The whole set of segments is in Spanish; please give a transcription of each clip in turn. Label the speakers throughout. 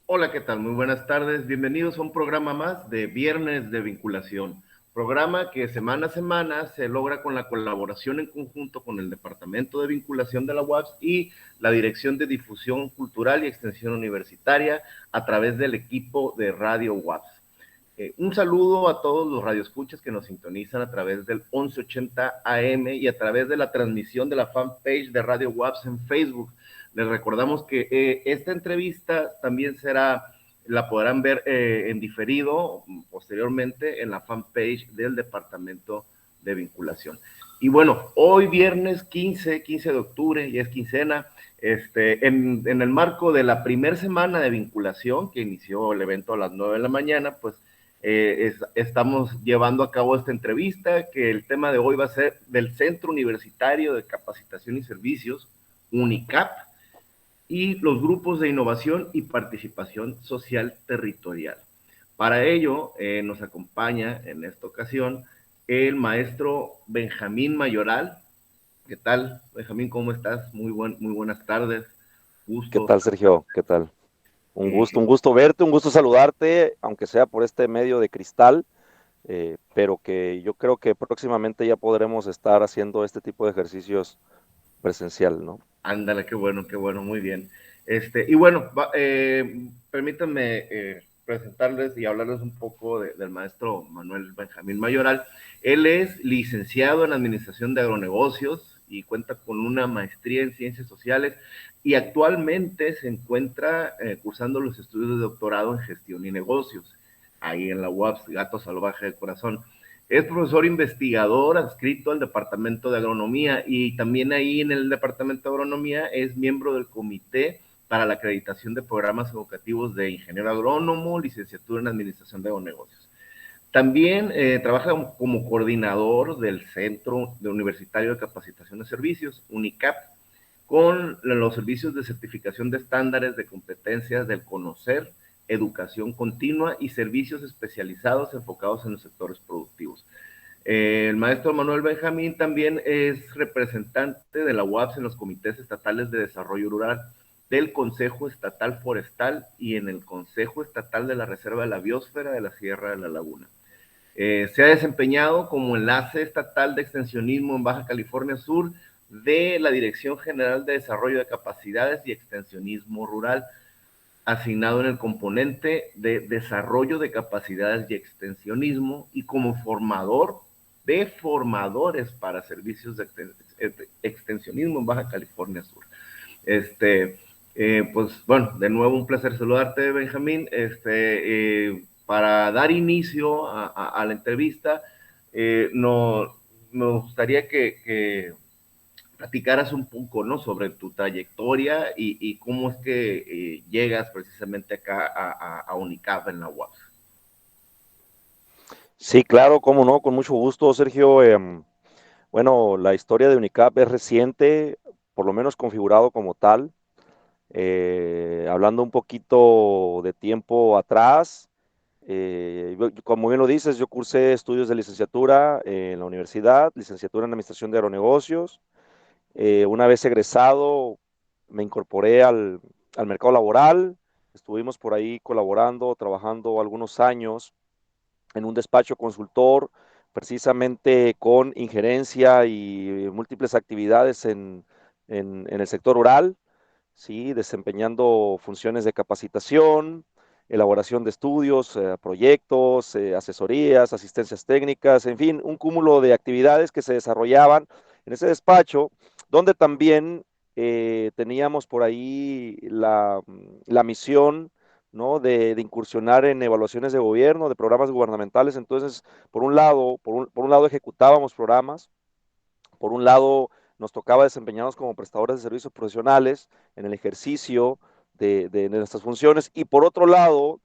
Speaker 1: Hola, ¿qué tal? Muy buenas tardes. Bienvenidos a un programa más de Viernes de Vinculación. Programa que semana a semana se logra con la colaboración en conjunto con el Departamento de Vinculación de la UAPS y la Dirección de Difusión Cultural y Extensión Universitaria a través del equipo de Radio UAPS. Un saludo a todos los radioescuchas que nos sintonizan a través del 1180 AM y a través de la transmisión de la fanpage de Radio WAPS en Facebook. Les recordamos que esta entrevista también la podrán ver en diferido posteriormente en la fanpage del Departamento de Vinculación. Y bueno, hoy viernes 15 de octubre, y es quincena, en el marco de la primera semana de vinculación que inició el evento a las 9 de la mañana, pues estamos llevando a cabo esta entrevista, que el tema de hoy va a ser del Centro Universitario de Capacitación y Servicios, UNICAP, y los grupos de innovación y participación social territorial. Para ello, nos acompaña en esta ocasión el maestro Benjamín Mayoral. ¿Qué tal, Benjamín? ¿Cómo estás? Muy buenas tardes.
Speaker 2: ¿Qué
Speaker 1: Gusto.
Speaker 2: tal, Sergio? ¿Qué tal?
Speaker 1: Eh,
Speaker 2: Un gusto verte, un gusto saludarte, aunque sea por este medio de cristal, pero que yo creo que próximamente ya podremos estar haciendo este tipo de ejercicios presencial, ¿no?
Speaker 1: Ándale, qué bueno, muy bien. Y bueno, permítanme presentarles y hablarles un poco del maestro Manuel Benjamín Mayoral. Él es licenciado en Administración de Agronegocios y cuenta con una maestría en Ciencias Sociales y actualmente se encuentra cursando los estudios de doctorado en Gestión y Negocios, ahí en la UAPS, Gato Salvaje del Corazón. Es profesor investigador adscrito al Departamento de Agronomía y también ahí en el Departamento de Agronomía es miembro del Comité para la Acreditación de Programas Educativos de Ingeniero Agrónomo, licenciatura en Administración de Negocios. También trabaja como coordinador del Centro Universitario de Capacitación de Servicios, UNICAP, con los servicios de certificación de estándares de competencias del conocer, educación continua y servicios especializados enfocados en los sectores productivos. El maestro Manuel Benjamín también es representante de la UAPS en los comités estatales de desarrollo rural, del Consejo Estatal Forestal y en el Consejo Estatal de la Reserva de la Biosfera de la Sierra de la Laguna. Se ha desempeñado como enlace estatal de extensionismo en Baja California Sur de la Dirección General de Desarrollo de Capacidades y Extensionismo Rural, asignado en el componente de desarrollo de capacidades y extensionismo y como formador de formadores para servicios de extensionismo en Baja California Sur. Pues bueno, de nuevo un placer saludarte, Benjamín. Para dar inicio a la entrevista, no, nos gustaría que platicaras un poco, ¿no? Sobre tu trayectoria y cómo es que llegas precisamente acá a UNICAP en la UAP.
Speaker 2: Sí, claro, cómo no, con mucho gusto, Sergio. Bueno, la historia de UNICAP es reciente, por lo menos configurado como tal. Hablando un poquito de tiempo atrás, como bien lo dices, yo cursé estudios de licenciatura en la universidad, licenciatura en Administración de Agronegocios. Una vez egresado, me incorporé al mercado laboral. Estuvimos por ahí colaborando, trabajando algunos años en un despacho consultor, precisamente con injerencia y múltiples actividades en el sector rural, ¿sí? Desempeñando funciones de capacitación, elaboración de estudios, proyectos, asesorías, asistencias técnicas, en fin, un cúmulo de actividades que se desarrollaban en ese despacho, donde también teníamos por ahí la misión, ¿no? De incursionar en evaluaciones de gobierno, de programas gubernamentales. Entonces, por un lado ejecutábamos programas, por un lado, nos tocaba desempeñarnos como prestadores de servicios profesionales en el ejercicio de nuestras funciones y por otro lado,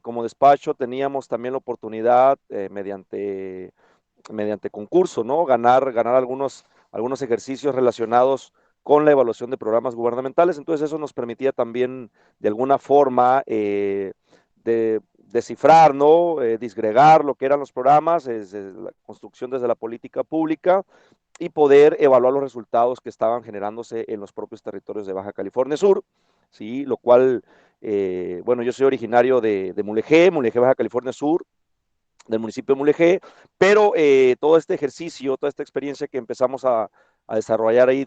Speaker 2: como despacho teníamos también la oportunidad mediante concurso, ¿no? Ganar algunos ejercicios relacionados con la evaluación de programas gubernamentales. Entonces eso nos permitía también de alguna forma descifrar, ¿no? Disgregar lo que eran los programas, desde la construcción desde la política pública y poder evaluar los resultados que estaban generándose en los propios territorios de Baja California Sur, ¿sí? Lo cual, bueno, yo soy originario de Mulegé, Mulegé, Baja California Sur, del municipio de Mulegé, pero todo este ejercicio, toda esta experiencia que empezamos a desarrollar ahí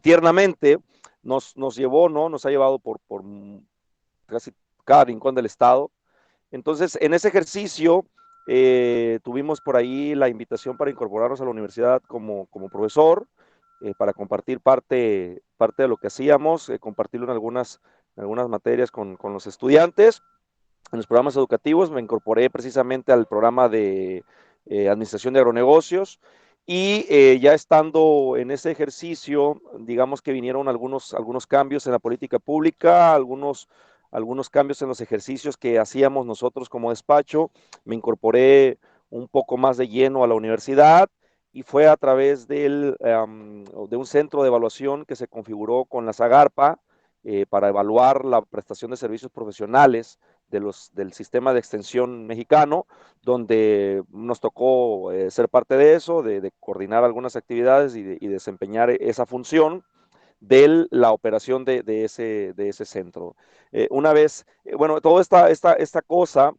Speaker 2: tiernamente, nos llevó, ¿no? Nos ha llevado por casi cada rincón del estado. Entonces, en ese ejercicio, tuvimos por ahí la invitación para incorporarnos a la universidad como profesor, para compartir parte de lo que hacíamos, compartirlo en algunas materias con los estudiantes. En los programas educativos me incorporé precisamente al programa de administración de agronegocios y ya estando en ese ejercicio, digamos que vinieron algunos cambios en la política pública, algunos cambios en los ejercicios que hacíamos nosotros como despacho. Me incorporé un poco más de lleno a la universidad y fue a través de un centro de evaluación que se configuró con la SAGARPA para evaluar la prestación de servicios profesionales del sistema de extensión mexicano, donde nos tocó ser parte de eso, de coordinar algunas actividades y desempeñar esa función de la operación de ese centro. Una vez, bueno, toda esta cosa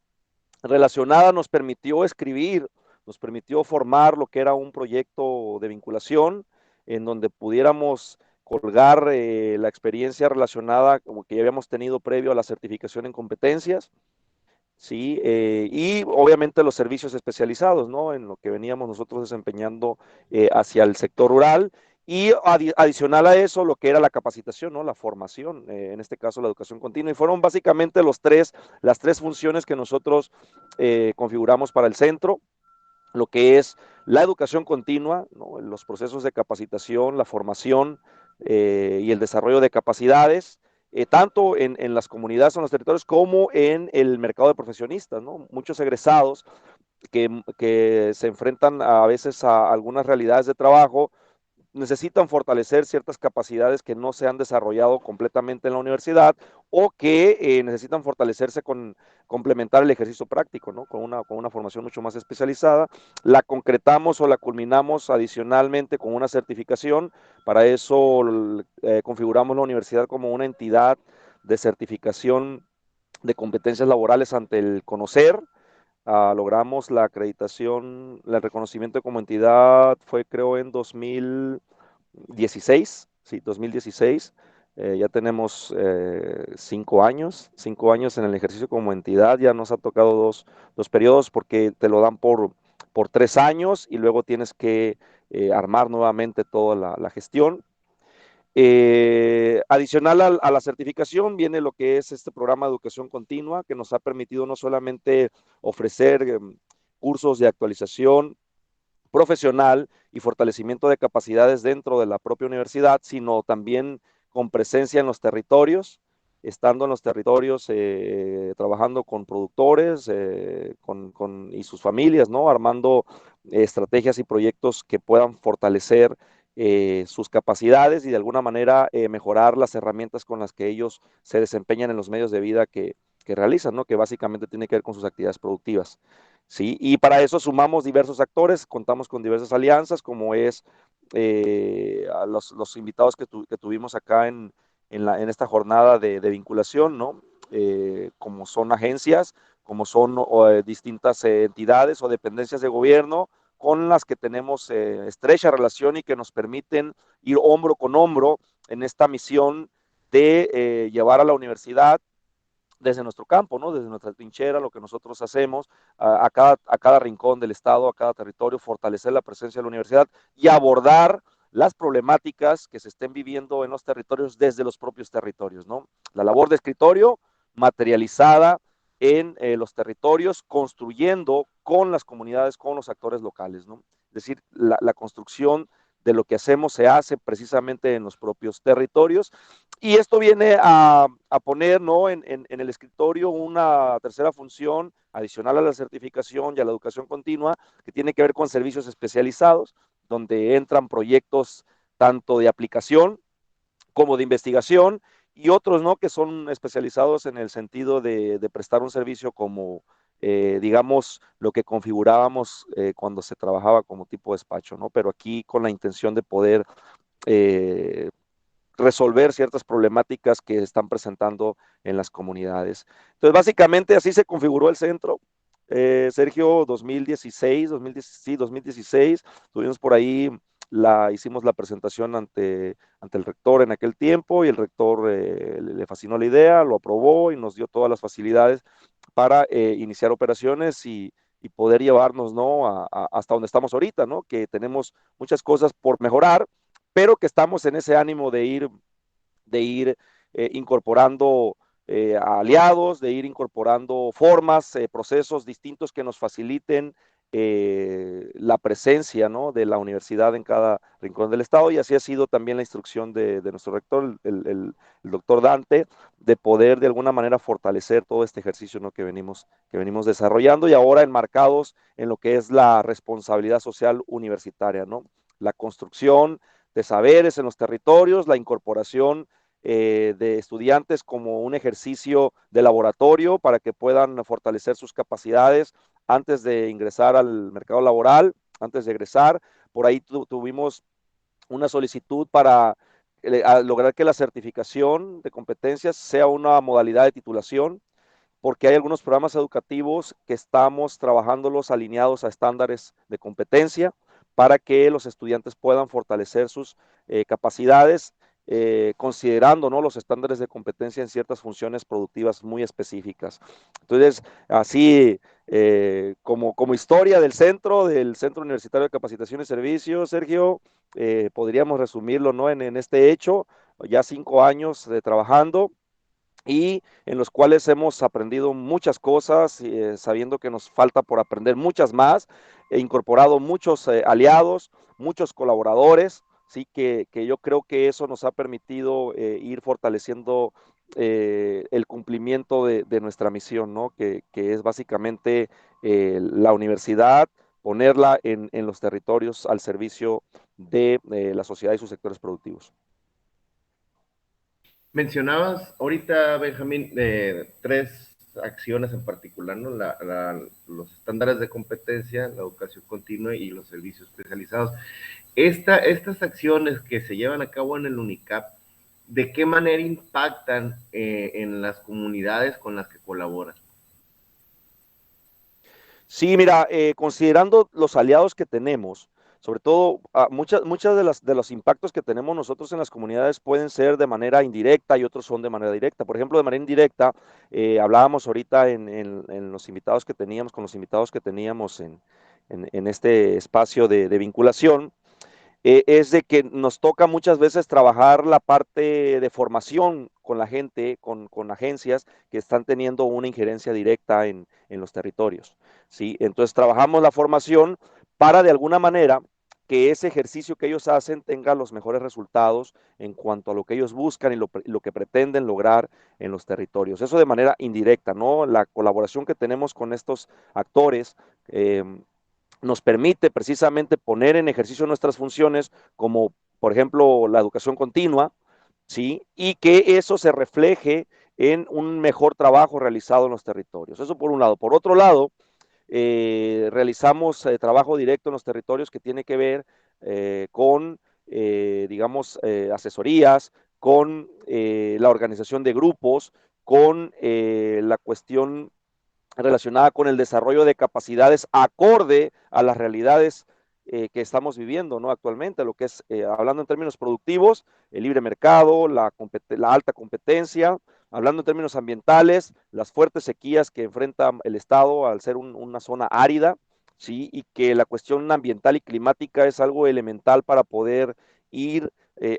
Speaker 2: relacionada nos permitió escribir, nos permitió formar lo que era un proyecto de vinculación en donde pudiéramos colgar la experiencia relacionada como que ya habíamos tenido previo a la certificación en competencias, ¿sí? Y obviamente los servicios especializados, ¿no? En lo que veníamos nosotros desempeñando hacia el sector rural y adicional a eso lo que era la capacitación, ¿no? La formación, en este caso la educación continua. Y fueron básicamente las tres funciones que nosotros configuramos para el centro, lo que es la educación continua, ¿no? Los procesos de capacitación, la formación y el desarrollo de capacidades, tanto en las comunidades o en los territorios como en el mercado de profesionistas, ¿no? Muchos egresados que se enfrentan a veces a algunas realidades de trabajo necesitan fortalecer ciertas capacidades que no se han desarrollado completamente en la universidad o que necesitan fortalecerse complementar el ejercicio práctico, ¿no? Con una formación mucho más especializada. La concretamos o la culminamos adicionalmente con una certificación. Para eso configuramos la universidad como una entidad de certificación de competencias laborales ante el conocer. Logramos la acreditación, el reconocimiento como entidad fue creo en 2016, sí, 2016. Ya tenemos 5 años en el ejercicio como entidad, ya nos ha tocado dos periodos porque te lo dan por 3 años y luego tienes que armar nuevamente toda la gestión. Adicional a la certificación viene lo que es este programa de educación continua que nos ha permitido no solamente ofrecer cursos de actualización profesional y fortalecimiento de capacidades dentro de la propia universidad, sino también con presencia en los territorios, estando en los territorios, trabajando con productores y sus familias, ¿no? Armando estrategias y proyectos que puedan fortalecer sus capacidades y de alguna manera mejorar las herramientas con las que ellos se desempeñan en los medios de vida que realizan, ¿no? Que básicamente tiene que ver con sus actividades productivas. ¿Sí? Y para eso sumamos diversos actores, contamos con diversas alianzas, como es a los invitados que tuvimos acá en esta jornada de vinculación, ¿no? Como son agencias, como son distintas entidades o dependencias de gobierno con las que tenemos estrecha relación y que nos permiten ir hombro con hombro en esta misión de llevar a la universidad desde nuestro campo, ¿no? Desde nuestra trinchera, lo que nosotros hacemos, a cada rincón del estado, a cada territorio, fortalecer la presencia de la universidad y abordar las problemáticas que se estén viviendo en los territorios desde los propios territorios, ¿no? La labor de escritorio materializada en los territorios, construyendo con las comunidades, con los actores locales, ¿no? Es decir, la construcción de lo que hacemos se hace precisamente en los propios territorios y esto viene a poner, ¿no? En el escritorio una tercera función adicional a la certificación y a la educación continua que tiene que ver con servicios especializados, donde entran proyectos tanto de aplicación como de investigación y otros, ¿no? Que son especializados en el sentido de prestar un servicio como, digamos, lo que configurábamos cuando se trabajaba como tipo despacho, ¿no? Pero aquí con la intención de poder eh, resolver ciertas problemáticas que están presentando en las comunidades. Entonces, básicamente así se configuró el centro. Sergio, 2016, 2016, sí, 2016, tuvimos por ahí, hicimos la presentación ante el rector en aquel tiempo y el rector le fascinó la idea, lo aprobó y nos dio todas las facilidades para iniciar operaciones y poder llevarnos, ¿no? Hasta donde estamos ahorita, ¿no? Que tenemos muchas cosas por mejorar, pero que estamos en ese ánimo de ir incorporando aliados, de ir incorporando formas, procesos distintos que nos faciliten la presencia, ¿no? De la universidad en cada rincón del estado, y así ha sido también la instrucción de nuestro rector, el doctor Dante, de poder de alguna manera fortalecer todo este ejercicio, ¿no? que venimos desarrollando y ahora enmarcados en lo que es la responsabilidad social universitaria, ¿no? La construcción de saberes en los territorios, la incorporación de estudiantes como un ejercicio de laboratorio para que puedan fortalecer sus capacidades antes de ingresar al mercado laboral, antes de egresar. Por ahí tuvimos una solicitud para lograr que la certificación de competencias sea una modalidad de titulación, porque hay algunos programas educativos que estamos trabajándolos alineados a estándares de competencia para que los estudiantes puedan fortalecer sus capacidades, considerando, ¿no? los estándares de competencia en ciertas funciones productivas muy específicas. Entonces, así como historia del Centro Universitario de Capacitación y Servicios, Sergio, podríamos resumirlo, ¿no? en este hecho, ya 5 años de trabajando y en los cuales hemos aprendido muchas cosas, sabiendo que nos falta por aprender muchas más, e incorporado muchos aliados, muchos colaboradores, sí, que yo creo que eso nos ha permitido ir fortaleciendo el cumplimiento de nuestra misión, ¿no? Que es básicamente la universidad, ponerla en los territorios al servicio de la sociedad y sus sectores productivos.
Speaker 1: Mencionabas ahorita, Benjamín, tres acciones en particular, ¿no? Los estándares de competencia, la educación continua y los servicios especializados. Estas acciones que se llevan a cabo en el UNICAP, ¿de qué manera impactan en las comunidades con las que colaboran?
Speaker 2: Sí, mira, considerando los aliados que tenemos, sobre todo muchas de los impactos que tenemos nosotros en las comunidades pueden ser de manera indirecta y otros son de manera directa. Por ejemplo, de manera indirecta, hablábamos ahorita en los invitados que teníamos, con los invitados que teníamos en este espacio de vinculación, es de que nos toca muchas veces trabajar la parte de formación con la gente, con agencias que están teniendo una injerencia directa en los territorios, ¿sí? Entonces trabajamos la formación para de alguna manera que ese ejercicio que ellos hacen tenga los mejores resultados en cuanto a lo que ellos buscan y lo que pretenden lograr en los territorios. Eso de manera indirecta, ¿no? La colaboración que tenemos con estos actores nos permite precisamente poner en ejercicio nuestras funciones, como por ejemplo la educación continua, ¿sí? Y que eso se refleje en un mejor trabajo realizado en los territorios. Eso por un lado. Por otro lado, realizamos trabajo directo en los territorios que tiene que ver con, digamos, asesorías, con la organización de grupos, con la cuestión relacionada con el desarrollo de capacidades acorde a las realidades que estamos viviendo, ¿no? Actualmente, lo que es, hablando en términos productivos, el libre mercado, la alta competencia, hablando en términos ambientales, las fuertes sequías que enfrenta el Estado al ser una zona árida, ¿sí? Y que la cuestión ambiental y climática es algo elemental para poder ir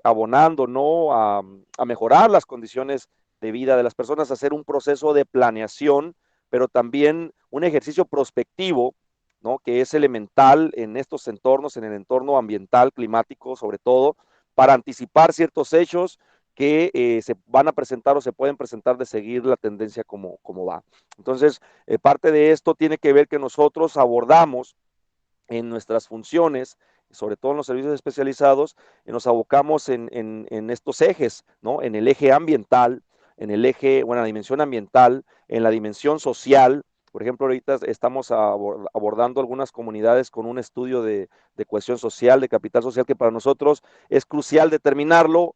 Speaker 2: abonando, ¿no? A mejorar las condiciones de vida de las personas, hacer un proceso de planeación, pero también un ejercicio prospectivo, ¿no? Que es elemental en estos entornos, en el entorno ambiental, climático, sobre todo, para anticipar ciertos hechos que se van a presentar o se pueden presentar de seguir la tendencia como va. Entonces, parte de esto tiene que ver que nosotros abordamos en nuestras funciones, sobre todo en los servicios especializados, nos abocamos en estos ejes, ¿no? En el eje ambiental, en el eje, bueno, la dimensión ambiental, en la dimensión social. Por ejemplo, ahorita estamos abordando algunas comunidades con un estudio de cohesión social, de capital social, que para nosotros es crucial determinarlo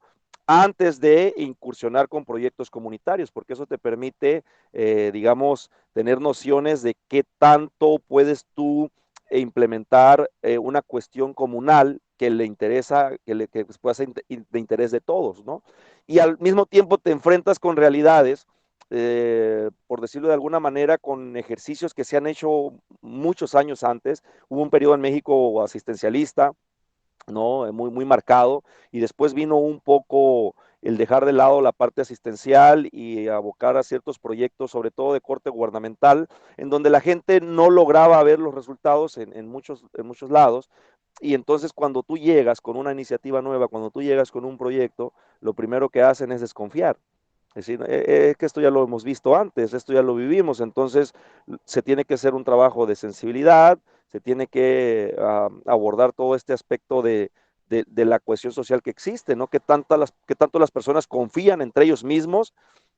Speaker 2: antes de incursionar con proyectos comunitarios, porque eso te permite, digamos, tener nociones de qué tanto puedes tú implementar una cuestión comunal que le interesa, que pueda ser de interés de todos, ¿no? Y al mismo tiempo te enfrentas con realidades, por decirlo de alguna manera, con ejercicios que se han hecho muchos años antes. Hubo un periodo en México asistencialista, ¿no? Muy marcado, y después vino un poco el dejar de lado la parte asistencial y abocar a ciertos proyectos, sobre todo de corte gubernamental, en donde la gente no lograba ver los resultados en muchos lados. Y entonces cuando tú llegas con una iniciativa nueva, cuando tú llegas con un proyecto, lo primero que hacen es desconfiar. Es decir, es que esto ya lo hemos visto antes, esto ya lo vivimos, entonces se tiene que hacer un trabajo de sensibilidad, se tiene que abordar todo este aspecto de la cohesión social que existe, ¿no? Que tanto las personas confían entre ellos mismos,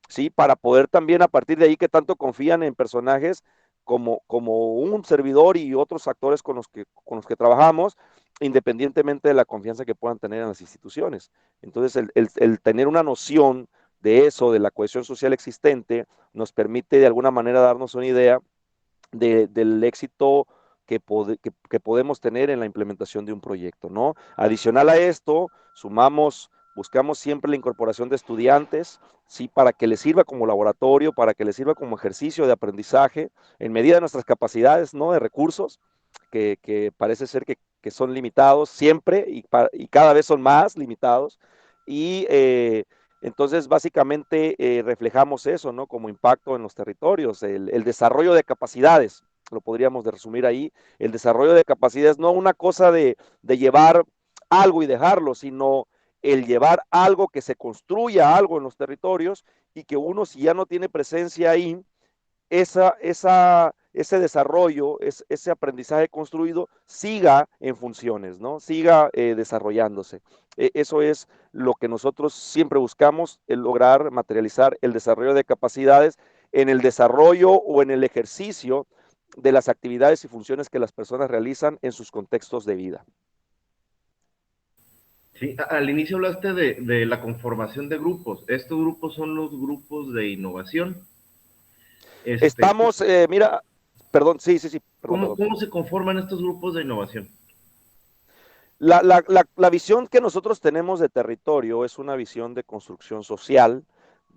Speaker 2: ¿sí? Para poder también a partir de ahí que tanto confían en personajes como un servidor y otros actores con los que trabajamos, independientemente de la confianza que puedan tener en las instituciones. Entonces, el tener una noción de eso, de la cohesión social existente, nos permite de alguna manera darnos una idea del éxito que podemos tener en la implementación de un proyecto, ¿no? Adicional a esto, buscamos siempre la incorporación de estudiantes, ¿sí? Para que les sirva como laboratorio, para que les sirva como ejercicio de aprendizaje, en medida de nuestras capacidades, ¿no? De recursos, que parece ser que son limitados siempre y cada vez son más limitados. Y entonces, básicamente, reflejamos eso, ¿no? Como impacto en los territorios, el desarrollo de capacidades, lo podríamos resumir ahí, el desarrollo de capacidades, no una cosa de llevar algo y dejarlo, sino el llevar algo que se construya algo en los territorios y que uno, si ya no tiene presencia ahí, ese desarrollo, ese aprendizaje construido, siga en funciones, ¿no? Siga desarrollándose. Eso es lo que nosotros siempre buscamos, el lograr materializar el desarrollo de capacidades en el desarrollo o en el ejercicio de las actividades y funciones que las personas realizan en sus contextos de vida.
Speaker 1: Sí, al inicio hablaste de la conformación de grupos. Estos grupos son los grupos de innovación. Este,
Speaker 2: Estamos, mira, perdón, sí, perdón,
Speaker 1: ¿Cómo,
Speaker 2: perdón.
Speaker 1: cómo se conforman estos grupos de innovación?
Speaker 2: La visión que nosotros tenemos de territorio es una visión de construcción social,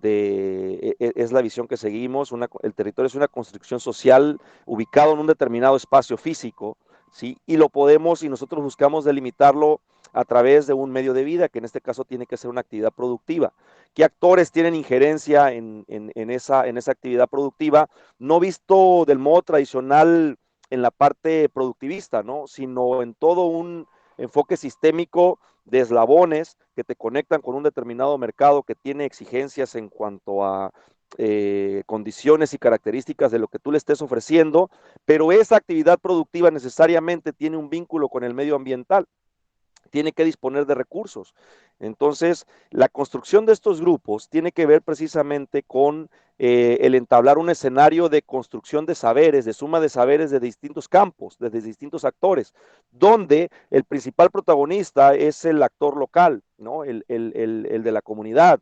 Speaker 2: es la visión que seguimos. El territorio es una construcción social ubicado en un determinado espacio físico, ¿sí? Y nosotros buscamos delimitarlo a través de un medio de vida, que en este caso tiene que ser una actividad productiva. ¿Qué actores tienen injerencia en esa actividad productiva? No visto del modo tradicional en la parte productivista, ¿no? Sino en todo un enfoque sistémico de eslabones que te conectan con un determinado mercado que tiene exigencias en cuanto a condiciones y características de lo que tú le estés ofreciendo, pero esa actividad productiva necesariamente tiene un vínculo con el medio ambiental, tiene que disponer de recursos. Entonces, la construcción de estos grupos tiene que ver precisamente con el entablar un escenario de construcción de saberes, de suma de saberes de distintos campos, desde distintos actores, donde el principal protagonista es el actor local, ¿no? El de la comunidad,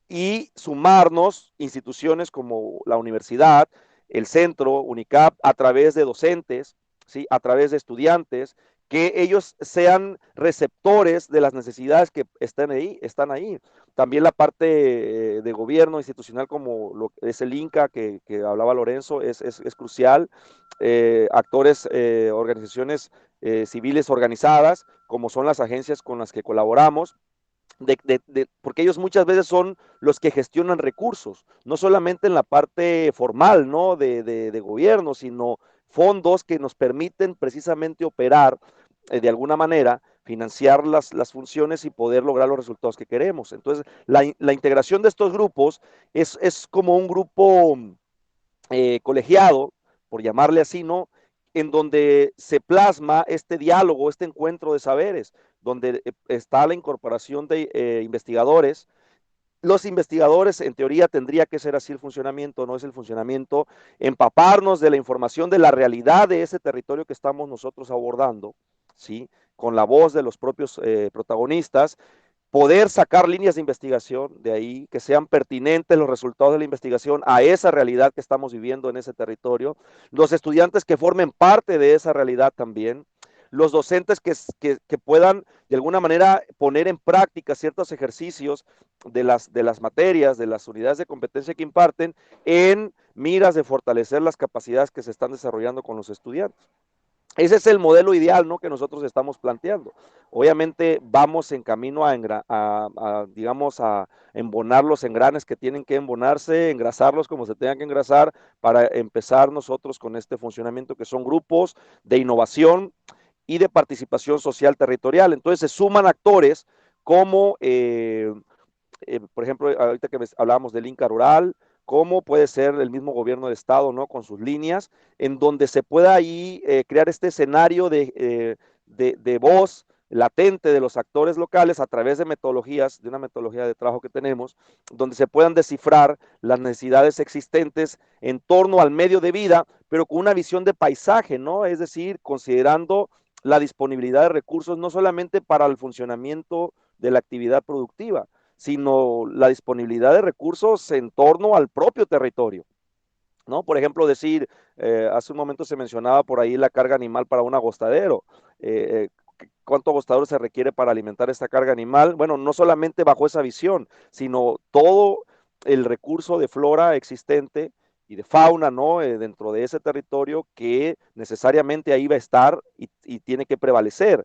Speaker 2: y sumarnos instituciones como la universidad, el centro, UNICAP, a través de docentes, ¿sí? A través de estudiantes, que ellos sean receptores de las necesidades que están ahí. También la parte de gobierno institucional como lo es el INCA que hablaba Lorenzo es crucial. Actores, organizaciones civiles organizadas, como son las agencias con las que colaboramos, porque ellos muchas veces son los que gestionan recursos, no solamente en la parte formal, ¿no? De gobierno, sino fondos que nos permiten precisamente operar de alguna manera, financiar las funciones y poder lograr los resultados que queremos. Entonces, la integración de estos grupos es como un grupo colegiado, por llamarle así, ¿no? En donde se plasma este diálogo, este encuentro de saberes, donde está la incorporación de investigadores. Los investigadores, en teoría, tendría que ser así el funcionamiento, no es el funcionamiento, empaparnos de la información de la realidad de ese territorio que estamos nosotros abordando, ¿sí? Con la voz de los propios protagonistas, poder sacar líneas de investigación de ahí, que sean pertinentes los resultados de la investigación a esa realidad que estamos viviendo en ese territorio, los estudiantes que formen parte de esa realidad también, los docentes que puedan de alguna manera poner en práctica ciertos ejercicios de las materias, de las unidades de competencia que imparten, en miras de fortalecer las capacidades que se están desarrollando con los estudiantes. Ese es el modelo ideal, ¿no?, que nosotros estamos planteando. Obviamente vamos en camino digamos, a embonar los engranes que tienen que embonarse, engrasarlos como se tengan que engrasar para empezar nosotros con este funcionamiento que son grupos de innovación y de participación social territorial. Entonces se suman actores como por ejemplo, ahorita que hablábamos del Inca Rural, cómo puede ser el mismo gobierno de Estado, ¿no?, con sus líneas, en donde se pueda ahí crear este escenario de voz latente de los actores locales a través de metodologías, de una metodología de trabajo que tenemos, donde se puedan descifrar las necesidades existentes en torno al medio de vida, pero con una visión de paisaje, ¿no? Es decir, considerando la disponibilidad de recursos no solamente para el funcionamiento de la actividad productiva, sino la disponibilidad de recursos en torno al propio territorio, ¿no? Por ejemplo, decir, hace un momento se mencionaba por ahí la carga animal para un agostadero. ¿Cuánto agostador se requiere para alimentar esta carga animal? Bueno, no solamente bajo esa visión, sino todo el recurso de flora existente y de fauna, ¿no?, dentro de ese territorio que necesariamente ahí va a estar y tiene que prevalecer,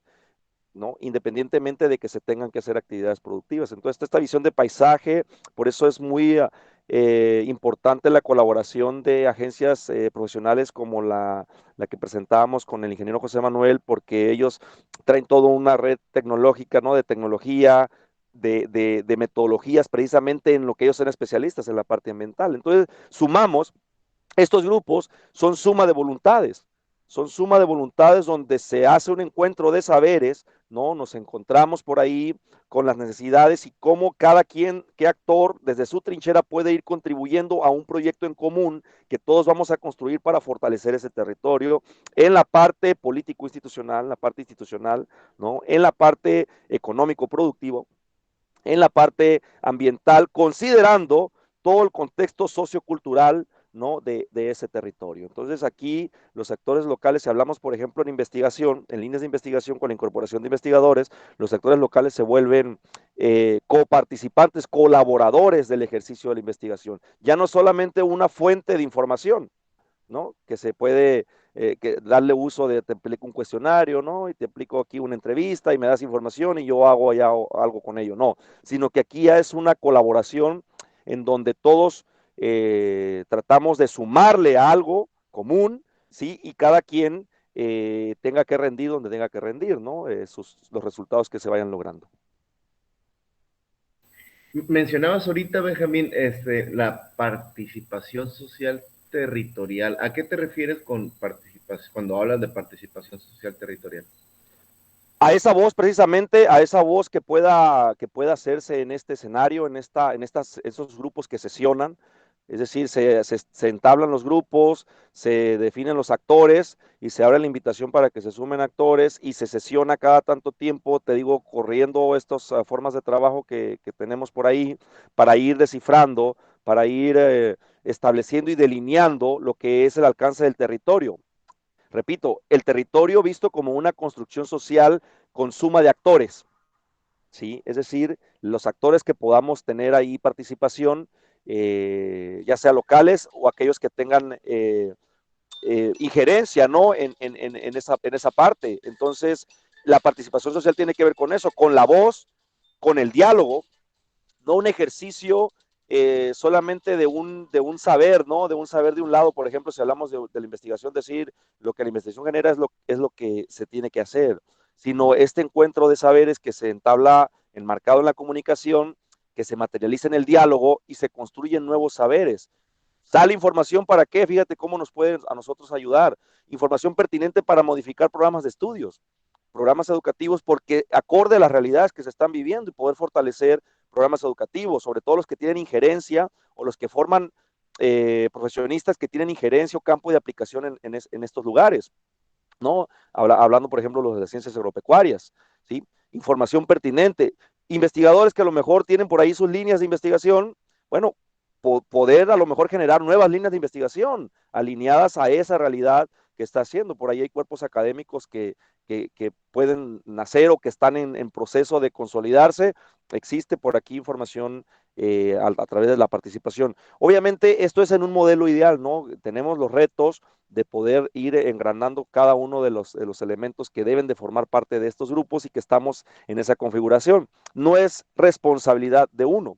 Speaker 2: ¿no?, independientemente de que se tengan que hacer actividades productivas. Entonces, esta visión de paisaje, por eso es muy importante la colaboración de agencias profesionales como la que presentábamos con el ingeniero José Manuel, porque ellos traen toda una red tecnológica, ¿no?, de tecnología, de metodologías, precisamente en lo que ellos son especialistas en la parte ambiental. Entonces, sumamos estos grupos, son suma de voluntades donde se hace un encuentro de saberes, ¿no? Nos encontramos por ahí con las necesidades y cómo cada quien, qué actor desde su trinchera puede ir contribuyendo a un proyecto en común que todos vamos a construir para fortalecer ese territorio en la parte político-institucional, la parte institucional, ¿no?, en la parte económico-productivo, en la parte ambiental, considerando todo el contexto sociocultural, ¿no?, de ese territorio. Entonces aquí los actores locales, si hablamos por ejemplo en investigación, en líneas de investigación con la incorporación de investigadores, los actores locales se vuelven coparticipantes, colaboradores del ejercicio de la investigación. Ya no solamente una fuente de información, ¿no?, que se puede darle uso de, te aplico un cuestionario, ¿no?, y te aplico aquí una entrevista y me das información y yo hago ya algo con ello, no, sino que aquí ya es una colaboración en donde todos tratamos de sumarle algo común, ¿sí?, y cada quien tenga que rendir donde tenga que rendir, ¿no?, los resultados que se vayan logrando.
Speaker 1: Mencionabas ahorita, Benjamín, la participación social territorial. ¿A qué te refieres con participación cuando hablas de participación social territorial?
Speaker 2: A esa voz, precisamente, a esa voz que pueda hacerse en este escenario, esos grupos que sesionan, es decir, se entablan los grupos, se definen los actores y se abre la invitación para que se sumen actores y se sesiona cada tanto tiempo, te digo, corriendo estas formas de trabajo que tenemos por ahí para ir descifrando, para ir estableciendo y delineando lo que es el alcance del territorio. Repito, el territorio visto como una construcción social con suma de actores, ¿sí? Es decir, los actores que podamos tener ahí participación, ya sea locales o aquellos que tengan injerencia, ¿no?, en esa parte. Entonces, la participación social tiene que ver con eso, con la voz, con el diálogo, no un ejercicio solamente de un saber, ¿no? De un saber de un lado, por ejemplo, si hablamos de la investigación, decir lo que la investigación genera es lo que se tiene que hacer, sino este encuentro de saberes que se entabla enmarcado en la comunicación, que se materializa en el diálogo y se construyen nuevos saberes. Sale información para qué, fíjate cómo nos puede a nosotros ayudar. Información pertinente para modificar programas de estudios, programas educativos, porque acorde a las realidades que se están viviendo y poder fortalecer programas educativos, sobre todo los que tienen injerencia o los que forman profesionistas que tienen injerencia o campo de aplicación en estos lugares, ¿no? Hablando, por ejemplo, los de las ciencias agropecuarias, ¿sí? Información pertinente. investigadores que a lo mejor tienen por ahí sus líneas de investigación, bueno, poder a lo mejor generar nuevas líneas de investigación alineadas a esa realidad que está haciendo. Por ahí hay cuerpos académicos que pueden nacer o que están en proceso de consolidarse. Existe por aquí información a través de la participación. Obviamente esto es en un modelo ideal, ¿no? Tenemos los retos de poder ir engranando cada uno de los elementos que deben de formar parte de estos grupos y que estamos en esa configuración. No es responsabilidad de uno.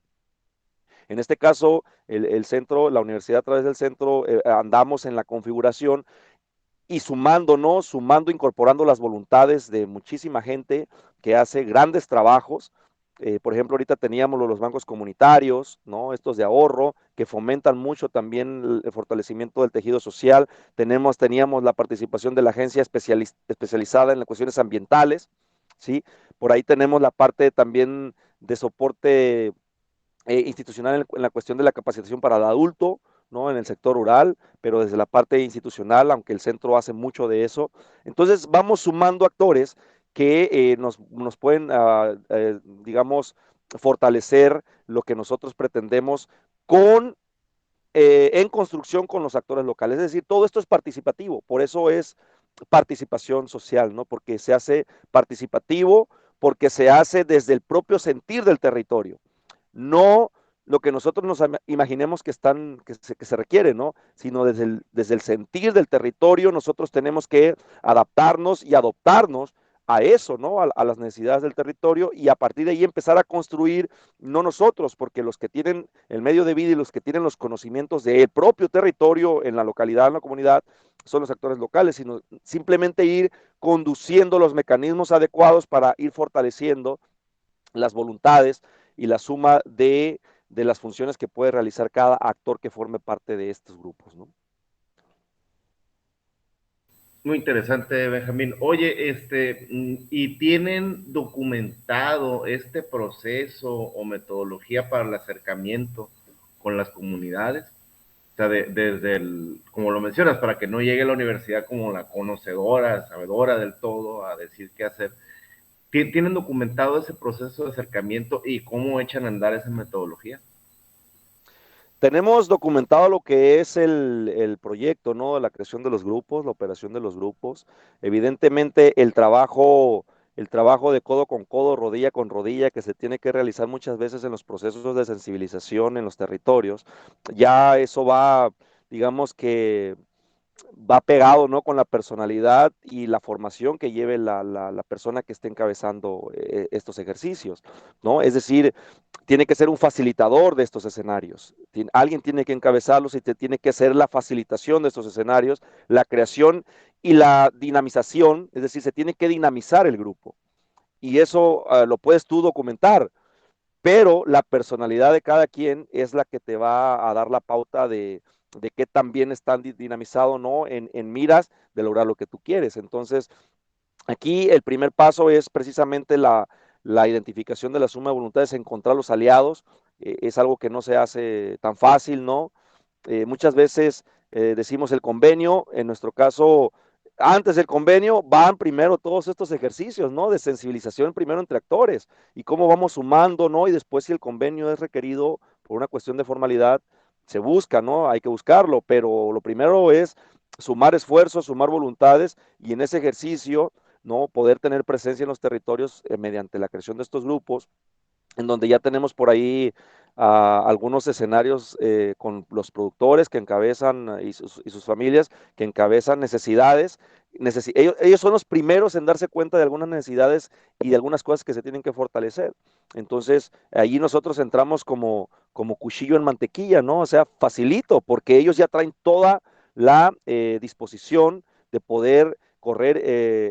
Speaker 2: En este caso, el centro, la universidad a través del centro, andamos en la configuración y sumando, ¿no? Sumando, incorporando las voluntades de muchísima gente que hace grandes trabajos. Por ejemplo, ahorita teníamos los bancos comunitarios, ¿no? Estos de ahorro, que fomentan mucho también el fortalecimiento del tejido social. Teníamos la participación de la agencia especializada en las cuestiones ambientales, ¿sí? Por ahí tenemos la parte también de soporte institucional en la cuestión de la capacitación para el adulto, ¿no? En el sector rural, pero desde la parte institucional, aunque el centro hace mucho de eso. Entonces vamos sumando actores que nos pueden, digamos, fortalecer lo que nosotros pretendemos con en construcción con los actores locales. Es decir, todo esto es participativo, por eso es participación social, ¿no? Porque se hace participativo, porque se hace desde el propio sentir del territorio, no lo que nosotros nos imaginemos que se requiere, ¿no? Sino desde el sentir del territorio, nosotros tenemos que adaptarnos y adoptarnos a eso, ¿no? A las necesidades del territorio y a partir de ahí empezar a construir, no nosotros, porque los que tienen el medio de vida y los que tienen los conocimientos del propio territorio en la localidad, en la comunidad, son los actores locales, sino simplemente ir conduciendo los mecanismos adecuados para ir fortaleciendo las voluntades y la suma de las funciones que puede realizar cada actor que forme parte de estos grupos, ¿no?
Speaker 1: Muy interesante, Benjamín. Oye, ¿y tienen documentado este proceso o metodología para el acercamiento con las comunidades? O sea, desde como lo mencionas, para que no llegue a la universidad como la conocedora, sabedora del todo, a decir qué hacer. ¿Tienen documentado ese proceso de acercamiento y cómo echan a andar esa metodología?
Speaker 2: Tenemos documentado lo que es el proyecto, ¿no? La creación de los grupos, la operación de los grupos. Evidentemente, el trabajo de codo con codo, rodilla con rodilla, que se tiene que realizar muchas veces en los procesos de sensibilización en los territorios, ya eso va, digamos que va pegado, ¿no? Con la personalidad y la formación que lleve la persona que esté encabezando estos ejercicios, ¿no? Es decir, tiene que ser un facilitador de estos escenarios. Alguien tiene que encabezarlos y tiene que hacer la facilitación de estos escenarios, la creación y la dinamización, es decir, se tiene que dinamizar el grupo. Y eso lo puedes tú documentar, pero la personalidad de cada quien es la que te va a dar la pauta de qué tan bien están dinamizado, ¿no? En miras de lograr lo que tú quieres. Entonces, aquí el primer paso es precisamente la identificación de la suma de voluntades, encontrar los aliados. Es algo que no se hace tan fácil, ¿no? Muchas veces decimos el convenio, en nuestro caso, antes del convenio van primero todos estos ejercicios, ¿no? De sensibilización primero entre actores y cómo vamos sumando, ¿no? Y después si el convenio es requerido por una cuestión de formalidad, se busca, ¿no? Hay que buscarlo, pero lo primero es sumar esfuerzos, sumar voluntades y en ese ejercicio, ¿no? Poder tener presencia en los territorios mediante la creación de estos grupos en donde ya tenemos por ahí algunos escenarios con los productores que encabezan y sus familias que encabezan necesidades. Ellos son los primeros en darse cuenta de algunas necesidades y de algunas cosas que se tienen que fortalecer. Entonces, allí nosotros entramos como cuchillo en mantequilla, ¿no? O sea, facilito, porque ellos ya traen toda la disposición de poder correr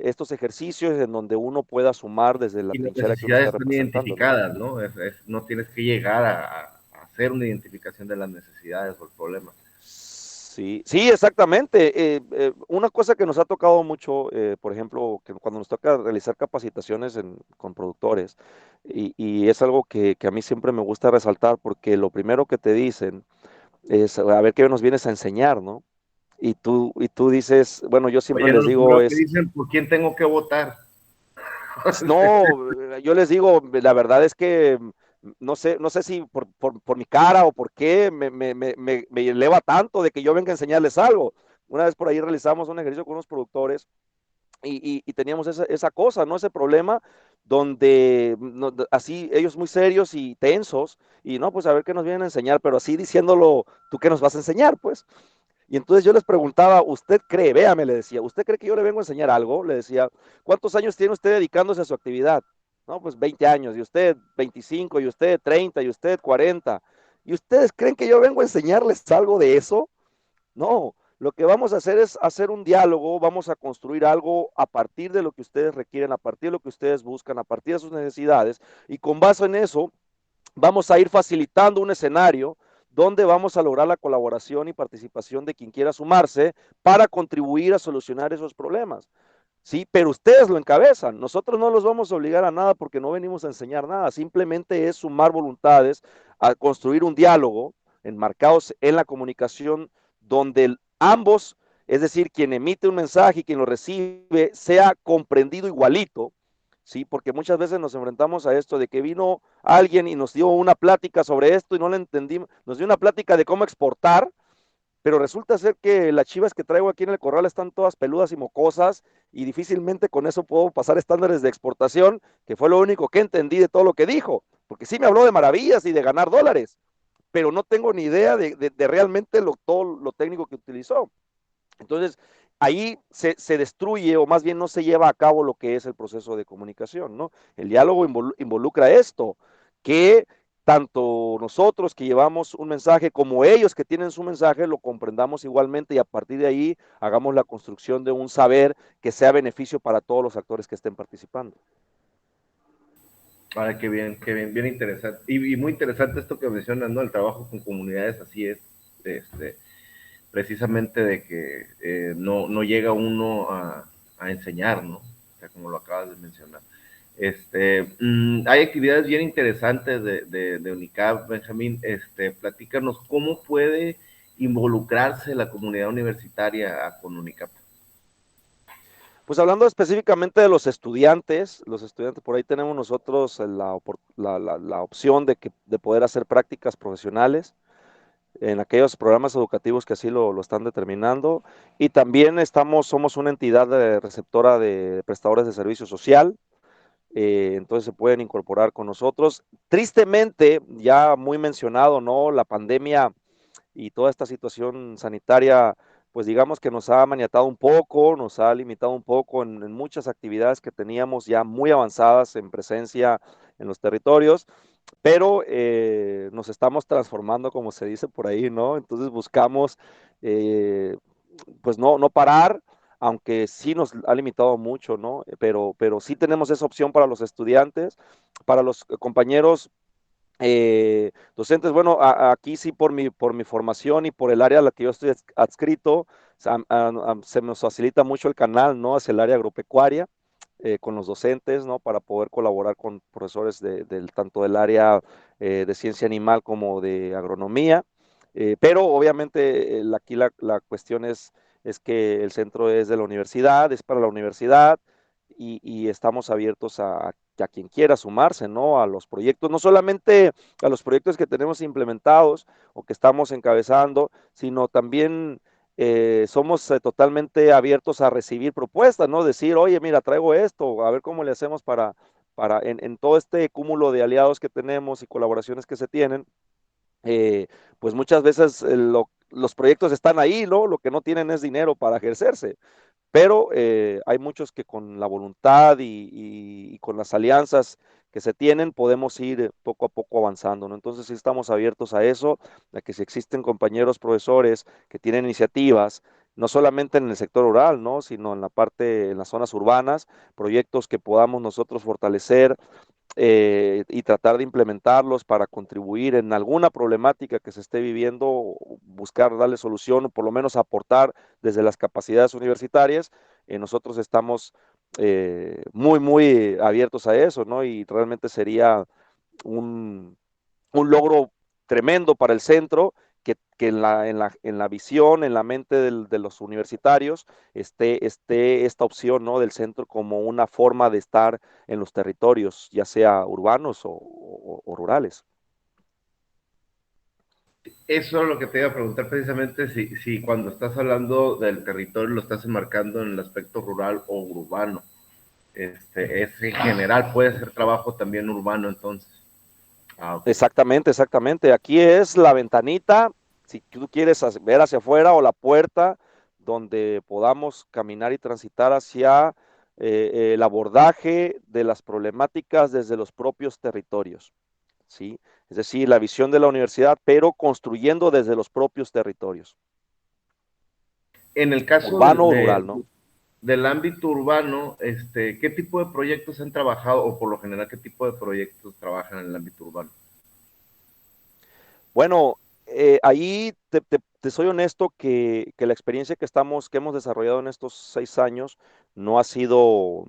Speaker 2: estos ejercicios en donde uno pueda sumar desde la
Speaker 1: Y las
Speaker 2: trinchera que uno está
Speaker 1: necesidades están
Speaker 2: representando, ¿no?
Speaker 1: identificadas, ¿no? No tienes que llegar a hacer una identificación de las necesidades o el problema.
Speaker 2: Sí, sí, exactamente. Una cosa que nos ha tocado mucho, por ejemplo, que cuando nos toca realizar capacitaciones con productores, y es algo que a mí siempre me gusta resaltar, porque lo primero que te dicen es, a ver qué nos vienes a enseñar, ¿no? Y tú dices, bueno, yo siempre
Speaker 1: Oye, no,
Speaker 2: les
Speaker 1: lo
Speaker 2: digo
Speaker 1: primero que
Speaker 2: es,
Speaker 1: dicen, ¿por quién tengo que votar?
Speaker 2: No, yo les digo, la verdad es que no sé si por mi cara o por qué me eleva tanto de que yo venga a enseñarles algo. Una vez por ahí realizamos un ejercicio con unos productores y teníamos esa cosa, ¿no? Ese problema donde así ellos muy serios y tensos y no, pues a ver qué nos vienen a enseñar, pero así diciéndolo, ¿tú qué nos vas a enseñar? Pues. Y entonces yo les preguntaba, ¿usted cree, véame, le decía, ¿usted cree que yo le vengo a enseñar algo? Le decía, ¿cuántos años tiene usted dedicándose a su actividad? No, pues 20 años, y usted 25, y usted 30, y usted 40. ¿Y ustedes creen que yo vengo a enseñarles algo de eso? No, lo que vamos a hacer es hacer un diálogo, vamos a construir algo a partir de lo que ustedes requieren, a partir de lo que ustedes buscan, a partir de sus necesidades, y con base en eso vamos a ir facilitando un escenario donde vamos a lograr la colaboración y participación de quien quiera sumarse para contribuir a solucionar esos problemas. Sí, pero ustedes lo encabezan. Nosotros no los vamos a obligar a nada porque no venimos a enseñar nada. Simplemente es sumar voluntades a construir un diálogo enmarcados en la comunicación donde ambos, es decir, quien emite un mensaje y quien lo recibe, sea comprendido igualito. Sí, porque muchas veces nos enfrentamos a esto de que vino alguien y nos dio una plática sobre esto y no le entendimos, nos dio una plática de cómo exportar, pero resulta ser que las chivas que traigo aquí en el corral están todas peludas y mocosas y difícilmente con eso puedo pasar estándares de exportación, que fue lo único que entendí de todo lo que dijo, porque sí me habló de maravillas y de ganar dólares, pero no tengo ni idea de realmente todo lo técnico que utilizó. Entonces, ahí se destruye o más bien no se lleva a cabo lo que es el proceso de comunicación, ¿no? El diálogo involucra esto, que tanto nosotros que llevamos un mensaje como ellos que tienen su mensaje lo comprendamos igualmente y a partir de ahí hagamos la construcción de un saber que sea beneficio para todos los actores que estén participando.
Speaker 1: Ahora, qué bien, bien interesante. Y muy interesante esto que mencionas, ¿no? El trabajo con comunidades, así es, este, precisamente de que no llega uno a enseñar, ¿no? O sea, como lo acabas de mencionar. Hay actividades bien interesantes de UNICAP, Benjamín. Platícanos cómo puede involucrarse la comunidad universitaria con UNICAP.
Speaker 2: Pues hablando específicamente de los estudiantes, por ahí tenemos nosotros la opción de poder hacer prácticas profesionales en aquellos programas educativos que así lo están determinando. Y también somos una entidad receptora de prestadores de servicio social, entonces se pueden incorporar con nosotros. Tristemente, ya muy mencionado, ¿no? La pandemia y toda esta situación sanitaria, pues digamos que nos ha maniatado un poco, nos ha limitado un poco en muchas actividades que teníamos ya muy avanzadas en presencia en los territorios, pero nos estamos transformando, como se dice por ahí, ¿no? Entonces buscamos, eh, pues no parar, aunque sí nos ha limitado mucho, ¿no? Pero sí tenemos esa opción para los estudiantes, para los compañeros docentes. Bueno, aquí sí por mi formación y por el área a la que yo estoy adscrito, se nos facilita mucho el canal, ¿no? Hacia el área agropecuaria, con los docentes, ¿no? Para poder colaborar con profesores tanto del área de ciencia animal como de agronomía. Pero obviamente aquí la cuestión es que el centro es de la universidad, es para la universidad y estamos abiertos a quien quiera sumarse, ¿no? A los proyectos, no solamente a los proyectos que tenemos implementados o que estamos encabezando, sino también somos totalmente abiertos a recibir propuestas, ¿no? Decir, oye, mira, traigo esto, a ver cómo le hacemos en todo este cúmulo de aliados que tenemos y colaboraciones que se tienen, eh, pues muchas veces los proyectos están ahí, ¿no? Lo que no tienen es dinero para ejercerse, pero hay muchos que con la voluntad y con las alianzas que se tienen podemos ir poco a poco avanzando, ¿no? Entonces sí estamos abiertos a eso, a que si existen compañeros profesores que tienen iniciativas, no solamente en el sector rural, ¿no? Sino en las zonas urbanas, proyectos que podamos nosotros fortalecer y tratar de implementarlos para contribuir en alguna problemática que se esté viviendo, buscar darle solución o por lo menos aportar desde las capacidades universitarias. Nosotros estamos muy abiertos a eso, ¿no? Y realmente sería un, un logro tremendo para el centro que en la visión, en la mente de los universitarios, esté esta opción, ¿no? Del centro como una forma de estar en los territorios, ya sea urbanos o rurales.
Speaker 1: Eso es lo que te iba a preguntar precisamente, si cuando estás hablando del territorio lo estás enmarcando en el aspecto rural o urbano. Es en general, puede ser trabajo también urbano entonces. Ah, ok.
Speaker 2: Exactamente, exactamente. Aquí es la ventanita, si tú quieres ver hacia afuera, o la puerta donde podamos caminar y transitar hacia el abordaje de las problemáticas desde los propios territorios, ¿sí? Es decir, la visión de la universidad, pero construyendo desde los propios territorios,
Speaker 1: En el caso
Speaker 2: urbano o rural, ¿no?
Speaker 1: del ámbito urbano, ¿qué tipo de proyectos han trabajado o por lo general qué tipo de proyectos trabajan en el ámbito urbano?
Speaker 2: Bueno, ahí te soy honesto que la experiencia que hemos desarrollado en estos 6 años no ha sido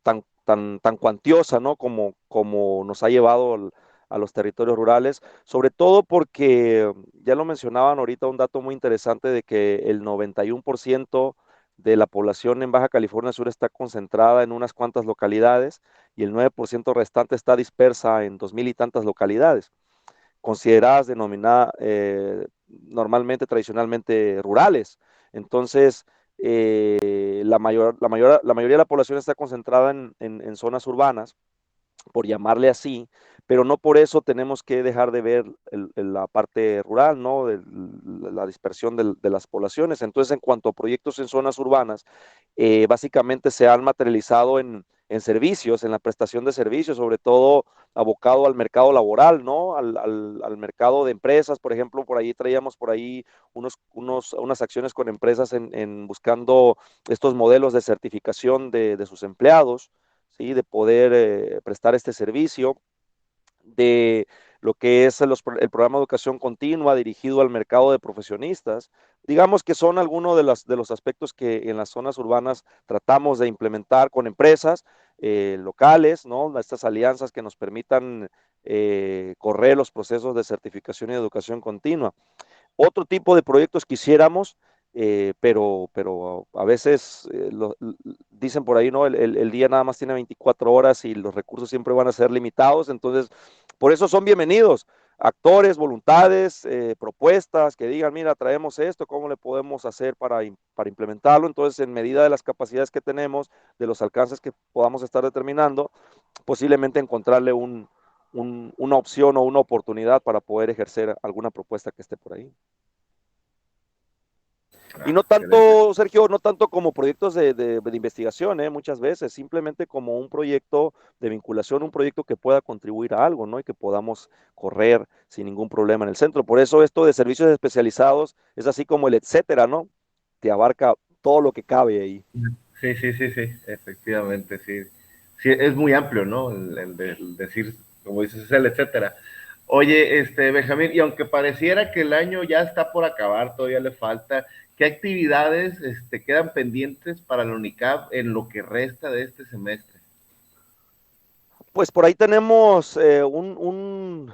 Speaker 2: tan cuantiosa, ¿no? Como nos ha llevado a los territorios rurales, sobre todo porque ya lo mencionaban ahorita un dato muy interesante de que el 91% de la población en Baja California Sur está concentrada en unas cuantas localidades y el 9% restante está dispersa en 2000 y tantas localidades consideradas denominadas normalmente, tradicionalmente rurales. Entonces, la mayoría de la población está concentrada en zonas urbanas, por llamarle así, pero no por eso tenemos que dejar de ver la parte rural, ¿no? La dispersión de las poblaciones. Entonces, en cuanto a proyectos en zonas urbanas, básicamente se han materializado en servicios, en la prestación de servicios, sobre todo abocado al mercado laboral, ¿no? Al mercado de empresas, por ejemplo, por ahí traíamos por ahí unas acciones con empresas en buscando estos modelos de certificación de sus empleados, ¿sí? De poder prestar este servicio, de lo que es el programa de educación continua dirigido al mercado de profesionistas. Digamos que son algunos de los aspectos que en las zonas urbanas tratamos de implementar con empresas locales, ¿no? Estas alianzas que nos permitan correr los procesos de certificación y educación continua. Otro tipo de proyectos quisiéramos, pero a veces dicen por ahí, ¿no? El día nada más tiene 24 horas y los recursos siempre van a ser limitados, entonces, por eso son bienvenidos actores, voluntades, propuestas que digan, mira, traemos esto, ¿cómo le podemos hacer para implementarlo? Entonces, en medida de las capacidades que tenemos, de los alcances que podamos estar determinando, posiblemente encontrarle una opción o una oportunidad para poder ejercer alguna propuesta que esté por ahí. Y
Speaker 1: Ah,
Speaker 2: no
Speaker 1: excelente.
Speaker 2: tanto, Sergio, no tanto como proyectos de investigación, muchas veces, simplemente como un proyecto de vinculación, un proyecto que pueda contribuir a algo, ¿no? Y que podamos correr sin ningún problema en el centro. Por eso esto de servicios especializados es así como el etcétera, ¿no? Te abarca todo lo que cabe ahí.
Speaker 1: Sí, sí, sí, sí, efectivamente, sí. Sí, es muy amplio, ¿no? El decir, como dices, es el etcétera. Oye, Benjamín, y aunque pareciera que el año ya está por acabar, todavía le falta, ¿qué actividades quedan pendientes para la UNICAP en lo que resta de este semestre?
Speaker 2: Pues por ahí tenemos un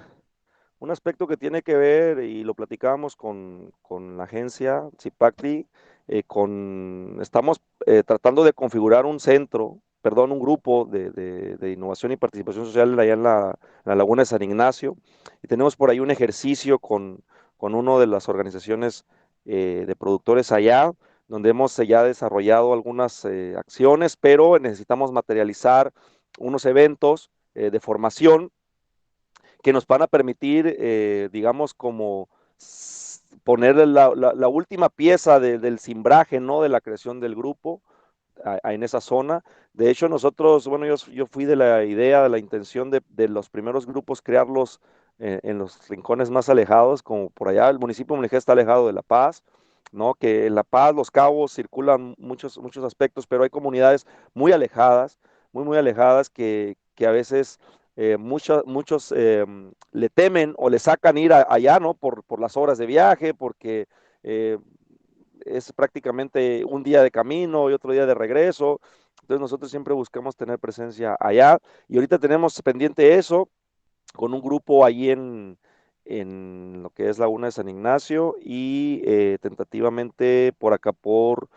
Speaker 2: aspecto que tiene que ver, y lo platicábamos con la agencia CIPACTI, estamos tratando de configurar un centro, perdón, un grupo de innovación y participación social allá en la Laguna de San Ignacio, y tenemos por ahí un ejercicio con una de las organizaciones de productores allá, donde hemos ya desarrollado algunas acciones, pero necesitamos materializar unos eventos de formación que nos van a permitir, digamos, como poner la última pieza del cimbraje, ¿no? De la creación del grupo en esa zona. De hecho, nosotros, bueno, yo fui de la idea, de la intención de los primeros grupos crearlos en los rincones más alejados, como por allá, el municipio de Mulegé está alejado de La Paz, ¿no? Que en La Paz, Los Cabos circulan muchos aspectos, pero hay comunidades muy alejadas, muy alejadas que a veces muchos le temen o le sacan ir allá, ¿no? Por las horas de viaje, porque eh, es prácticamente un día de camino y otro día de regreso. Entonces nosotros siempre buscamos tener presencia allá y ahorita tenemos pendiente eso con un grupo allí en lo que es Laguna de San Ignacio y tentativamente por acá por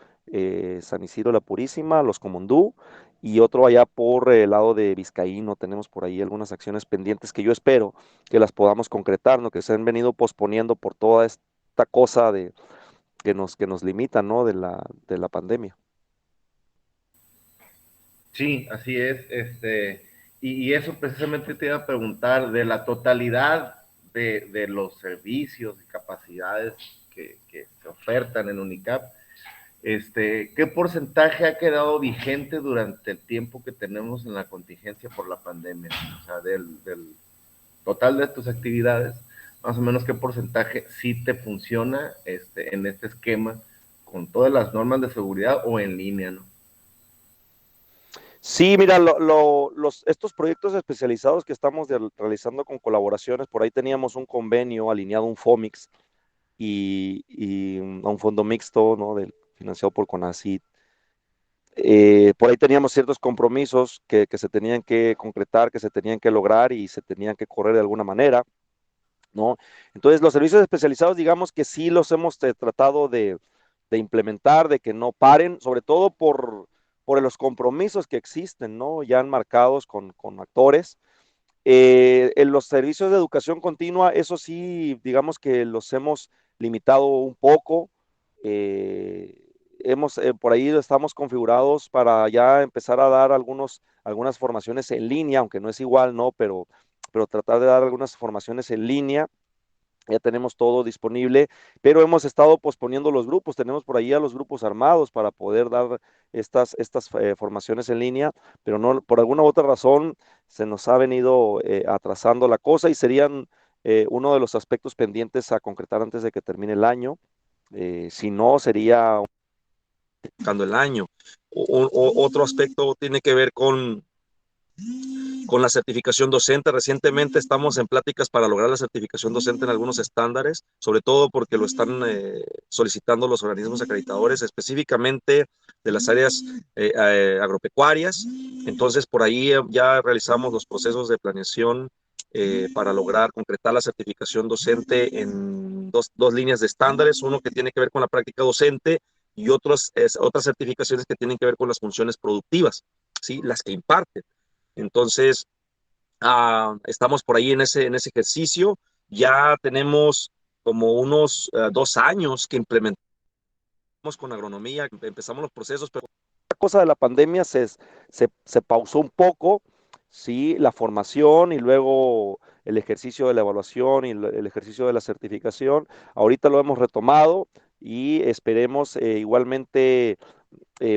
Speaker 2: San Isidro La Purísima, Los Comondú, y otro allá por el lado de Vizcaíno. Tenemos por ahí algunas acciones pendientes que yo espero que las podamos concretar, ¿no? Que se han venido posponiendo por toda esta cosa que nos limita, ¿no? De la pandemia.
Speaker 1: Sí, así es. Y eso precisamente te iba a preguntar de la totalidad de los servicios y capacidades que se ofertan en UNICAP. ¿Qué porcentaje ha quedado vigente durante el tiempo que tenemos en la contingencia por la pandemia? O sea, del total de tus actividades, más o menos qué porcentaje sí te funciona en este esquema con todas las normas de seguridad o en línea, ¿no?
Speaker 2: Sí, mira, estos proyectos especializados que estamos realizando con colaboraciones, por ahí teníamos un convenio alineado a un FOMIX y a un fondo mixto, ¿no? Financiado por CONACYT. Por ahí teníamos ciertos compromisos que se tenían que concretar, que se tenían que lograr y se tenían que correr de alguna manera, ¿no? Entonces, los servicios especializados, digamos que sí los hemos tratado de implementar, de que no paren, sobre todo por los compromisos que existen, ¿no? Ya marcados con actores. En los servicios de educación continua, eso sí, digamos que los hemos limitado un poco. Eh, por ahí estamos configurados para ya empezar a dar algunas formaciones en línea, aunque no es igual, ¿no? Pero tratar de dar algunas formaciones en línea. Ya tenemos todo disponible, pero hemos estado posponiendo los grupos. Tenemos por ahí a los grupos armados para poder dar estas formaciones en línea, pero no, por alguna u otra razón se nos ha venido atrasando la cosa y serían uno de los aspectos pendientes a concretar antes de que termine el año. Si no, sería buscando el año. Otro aspecto tiene que ver con la certificación docente. Recientemente estamos en pláticas para lograr la certificación docente en algunos estándares, sobre todo porque lo están solicitando los organismos acreditadores, específicamente de las áreas agropecuarias. Entonces, por ahí ya realizamos los procesos de planeación para lograr concretar la certificación docente en dos líneas de estándares, uno que tiene que ver con la práctica docente y otras certificaciones que tienen que ver con las funciones productivas, ¿sí? Las que imparten. Entonces, estamos por ahí en ese ejercicio. Ya tenemos como unos 2 años que implementamos con agronomía, empezamos los procesos, pero la cosa de la pandemia se pausó un poco, sí, la formación y luego el ejercicio de la evaluación y el ejercicio de la certificación. Ahorita lo hemos retomado y esperemos igualmente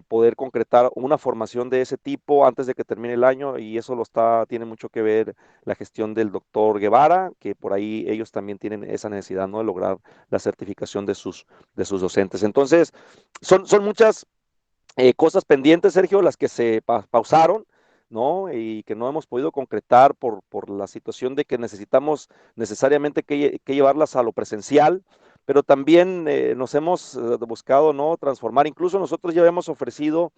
Speaker 2: poder concretar una formación de ese tipo antes de que termine el año y eso tiene mucho que ver la gestión del doctor Guevara, que por ahí ellos también tienen esa necesidad, ¿no? De lograr la certificación de sus docentes. Entonces, son muchas cosas pendientes, Sergio, las que se pausaron, ¿no? Y que no hemos podido concretar por la situación de que necesitamos necesariamente que llevarlas a lo presencial, pero también nos hemos buscado, ¿no? Transformar. Incluso nosotros ya hemos ofrecido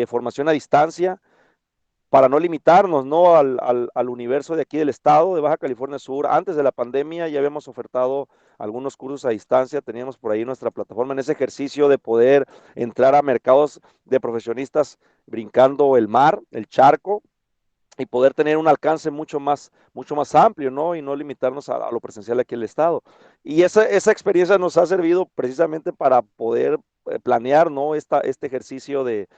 Speaker 2: formación a distancia para no limitarnos, ¿no? Al universo de aquí del estado de Baja California Sur. Antes de la pandemia ya habíamos ofertado algunos cursos a distancia, teníamos por ahí nuestra plataforma en ese ejercicio de poder entrar a mercados de profesionistas brincando el mar, el charco, y poder tener un alcance mucho más amplio, ¿no? Y no limitarnos a lo presencial aquí en el estado. Y esa experiencia nos ha servido precisamente para poder planear, ¿no? Este ejercicio de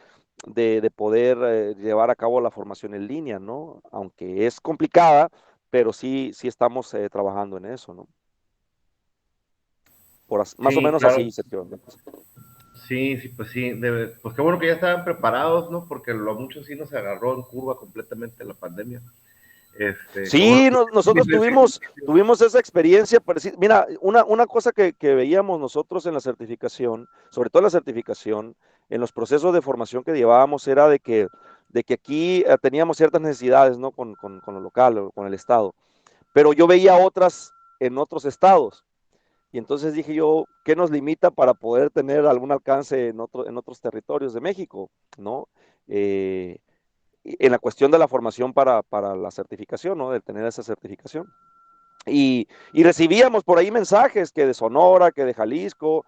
Speaker 2: poder llevar a cabo la formación en línea, ¿no? Aunque es complicada, pero sí estamos trabajando en eso, ¿no? Más o
Speaker 1: Sí,
Speaker 2: menos
Speaker 1: claro.
Speaker 2: así, Sergio.
Speaker 1: Sí, sí, pues sí, pues qué bueno que ya estaban preparados, ¿no? Porque lo mucho sí nos agarró en curva completamente la pandemia. Qué bueno
Speaker 2: Sí,
Speaker 1: que
Speaker 2: nosotros tuvimos esa experiencia. Mira, una cosa que veíamos nosotros en la certificación, sobre todo en la certificación, en los procesos de formación que llevábamos, era de que aquí teníamos ciertas necesidades, ¿no? Con lo local, o con el estado. Pero yo veía otras en otros estados. Y entonces dije yo, ¿qué nos limita para poder tener algún alcance en otros territorios de México? ¿No? Eh, en la cuestión de la formación para la certificación, ¿no? De tener esa certificación. Y recibíamos por ahí mensajes que de Sonora, que de Jalisco,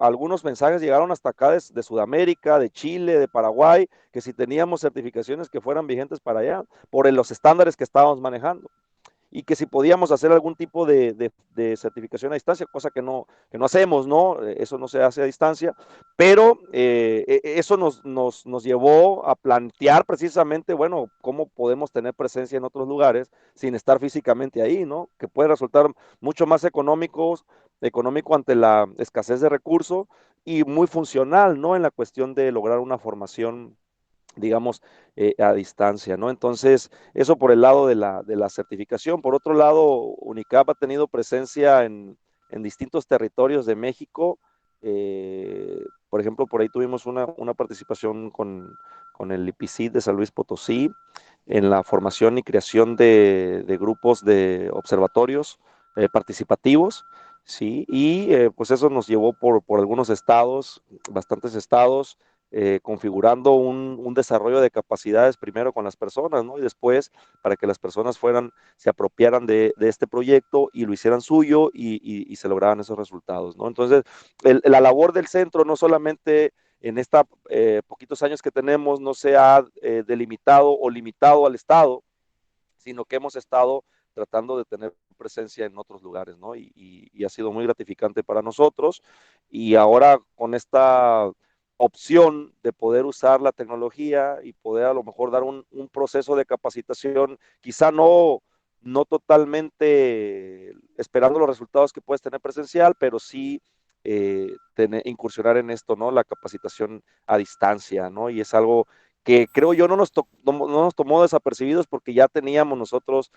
Speaker 2: algunos mensajes llegaron hasta acá de Sudamérica, de Chile, de Paraguay, que si teníamos certificaciones que fueran vigentes para allá, por los estándares que estábamos manejando y que si podíamos hacer algún tipo de certificación a distancia, cosa que no hacemos, ¿no? Eso no se hace a distancia, pero eso nos llevó a plantear precisamente, bueno, cómo podemos tener presencia en otros lugares sin estar físicamente ahí, ¿no? Que puede resultar mucho más económico ante la escasez de recursos y muy funcional, ¿no? En la cuestión de lograr una formación digamos, a distancia, ¿no? Entonces, eso por el lado de la certificación. Por otro lado, UNICAP ha tenido presencia en distintos territorios de México. Por ejemplo, por ahí tuvimos una participación con el IPICID de San Luis Potosí en la formación y creación de grupos de observatorios participativos. Sí, y pues eso nos llevó por algunos estados, bastantes estados, configurando un desarrollo de capacidades primero con las personas, ¿no? Y después para que las personas se apropiaran de este proyecto y lo hicieran suyo y se lograran esos resultados, ¿no? Entonces, la labor del centro no solamente en estos poquitos años que tenemos no se ha delimitado o limitado al Estado, sino que hemos estado tratando de tener presencia en otros lugares, ¿no? Y ha sido muy gratificante para nosotros. Y ahora con esta opción de poder usar la tecnología y poder a lo mejor dar un proceso de capacitación, quizá no totalmente esperando los resultados que puedes tener presencial, pero sí incursionar en esto, ¿no? La capacitación a distancia, ¿no? Y es algo que creo yo no nos tomó desapercibidos porque ya teníamos nosotros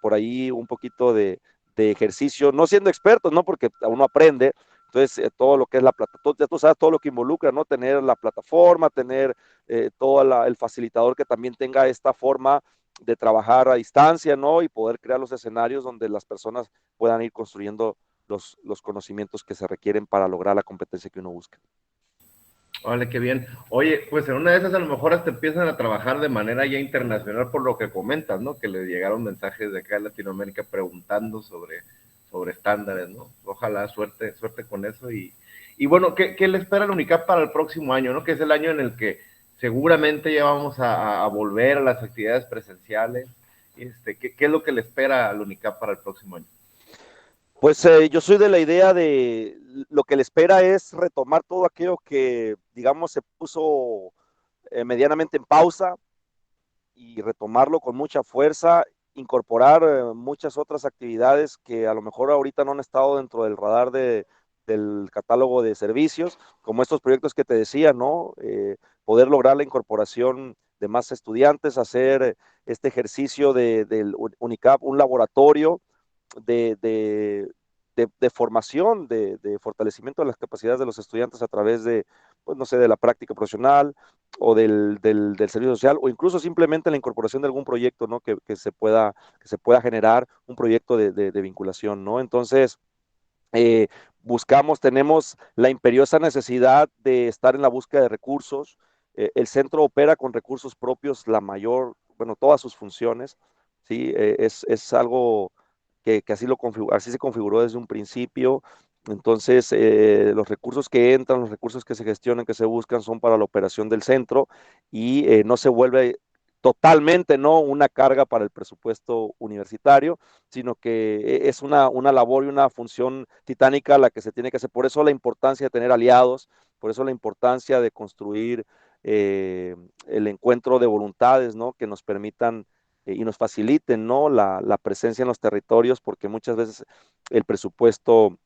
Speaker 2: por ahí un poquito de ejercicio, no siendo expertos, ¿no? Porque uno aprende, entonces todo lo que es la plataforma, ya tú sabes todo lo que involucra, ¿no? Tener la plataforma, tener todo el facilitador que también tenga esta forma de trabajar a distancia, ¿no? Y poder crear los escenarios donde las personas puedan ir construyendo los conocimientos que se requieren para lograr la competencia que uno busca.
Speaker 1: Vale, qué bien. Oye, pues en una de esas a lo mejor hasta empiezan a trabajar de manera ya internacional por lo que comentas, ¿no? Que les llegaron mensajes de acá de Latinoamérica preguntando sobre estándares, ¿no? Ojalá suerte con eso. Y bueno, ¿qué le espera al UNICAP para el próximo año, ¿no? Que es el año en el que seguramente ya vamos a volver a las actividades presenciales. ¿Qué es lo que le espera al UNICAP para el próximo año?
Speaker 2: Pues yo soy de la idea de lo que le espera es retomar todo aquello que, digamos, se puso medianamente en pausa y retomarlo con mucha fuerza, incorporar muchas otras actividades que a lo mejor ahorita no han estado dentro del radar del catálogo de servicios, como estos proyectos que te decía, ¿no? Poder lograr la incorporación de más estudiantes, hacer este ejercicio del UNICAP, un laboratorio de, de, de formación, de fortalecimiento de las capacidades de los estudiantes a través de, pues no sé, de la práctica profesional o del servicio social o incluso simplemente la incorporación de algún proyecto, ¿no? Que se pueda generar un proyecto de vinculación, ¿no? Entonces, eh, tenemos la imperiosa necesidad de estar en la búsqueda de recursos. El centro opera con recursos propios bueno, todas sus funciones, ¿sí? Es algo que así se configuró desde un principio. Entonces, los recursos que entran, los recursos que se gestionan, que se buscan, son para la operación del centro y no se vuelve totalmente, ¿no? Una carga para el presupuesto universitario, sino que es una labor y una función titánica la que se tiene que hacer. Por eso la importancia de tener aliados, por eso la importancia de construir el encuentro de voluntades, ¿no? Que nos permitan y nos faciliten, ¿no? La presencia en los territorios, porque muchas veces el presupuesto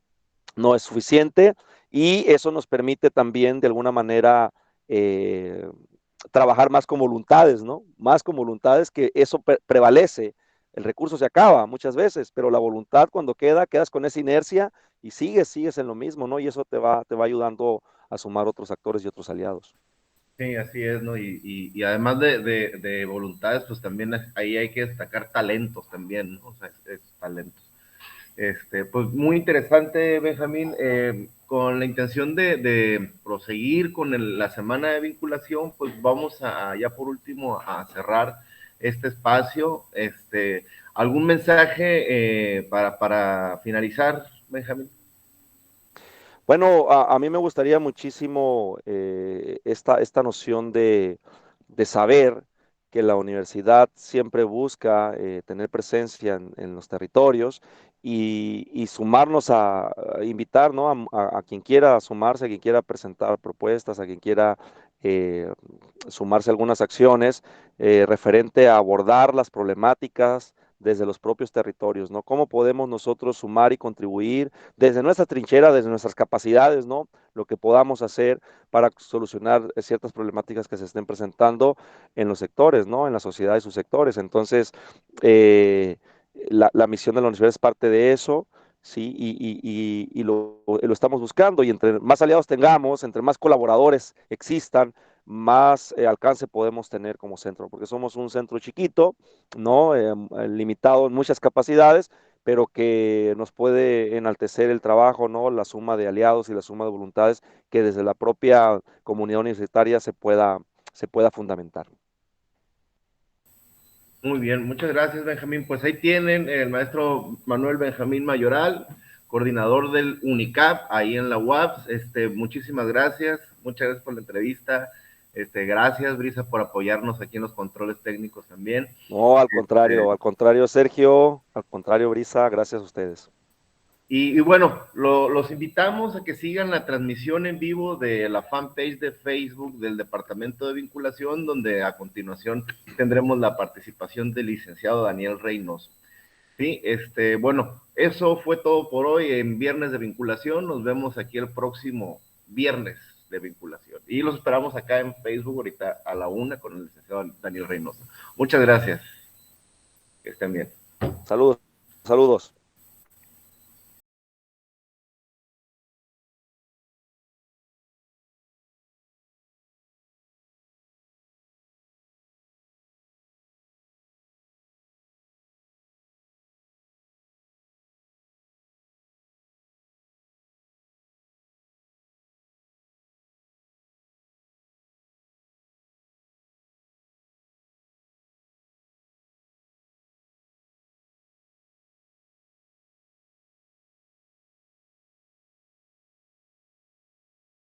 Speaker 2: no es suficiente y eso nos permite también de alguna manera eh, trabajar más con voluntades, ¿no? Más con voluntades que eso prevalece. El recurso se acaba muchas veces, pero la voluntad cuando quedas con esa inercia y sigues en lo mismo, ¿no? Y eso te va ayudando a sumar otros actores y otros aliados.
Speaker 1: Sí, así es, ¿no? Y además de voluntades, pues también ahí hay que destacar talentos también, ¿no? O sea, es talentos. Pues muy interesante, Benjamín, con la intención de proseguir con la semana de vinculación, pues vamos ya por último a cerrar este espacio. ¿Algún mensaje para finalizar, Benjamín?
Speaker 2: Bueno, a mí me gustaría muchísimo esta noción de saber que la universidad siempre busca tener presencia en los territorios y sumarnos a invitar, ¿no? A quien quiera sumarse, a quien quiera presentar propuestas, a quien quiera eh, sumarse a algunas acciones referente a abordar las problemáticas desde los propios territorios, ¿no? ¿Cómo podemos nosotros sumar y contribuir desde nuestra trinchera, desde nuestras capacidades, ¿no? Lo que podamos hacer para solucionar ciertas problemáticas que se estén presentando en los sectores, ¿no? En la sociedad y sus sectores. Entonces, eh, la misión de la universidad es parte de eso. Sí, y lo estamos buscando y entre más aliados tengamos, entre más colaboradores existan, más alcance podemos tener como centro, porque somos un centro chiquito, ¿no? Limitado en muchas capacidades, pero que nos puede enaltecer el trabajo, ¿no? La suma de aliados y la suma de voluntades que desde la propia comunidad universitaria se pueda fundamentar.
Speaker 1: Muy bien, muchas gracias, Benjamín. Pues ahí tienen el maestro Manuel Benjamín Mayoral, coordinador del UNICAP, ahí en la UAPS. Muchísimas gracias, muchas gracias por la entrevista. Gracias, Brisa, por apoyarnos aquí en los controles técnicos también.
Speaker 2: No,
Speaker 1: Este,
Speaker 2: al contrario, Sergio, al contrario, Brisa, gracias a ustedes.
Speaker 1: y bueno, los invitamos a que sigan la transmisión en vivo de la fanpage de Facebook del Departamento de Vinculación, donde a continuación tendremos la participación del licenciado Daniel Reynoso. Sí, bueno, eso fue todo por hoy en Viernes de Vinculación. Nos vemos aquí el próximo Viernes de Vinculación. Y los esperamos acá en Facebook ahorita a la 1 con el licenciado Daniel Reynoso. Muchas gracias. Que estén bien.
Speaker 2: Saludos, saludos.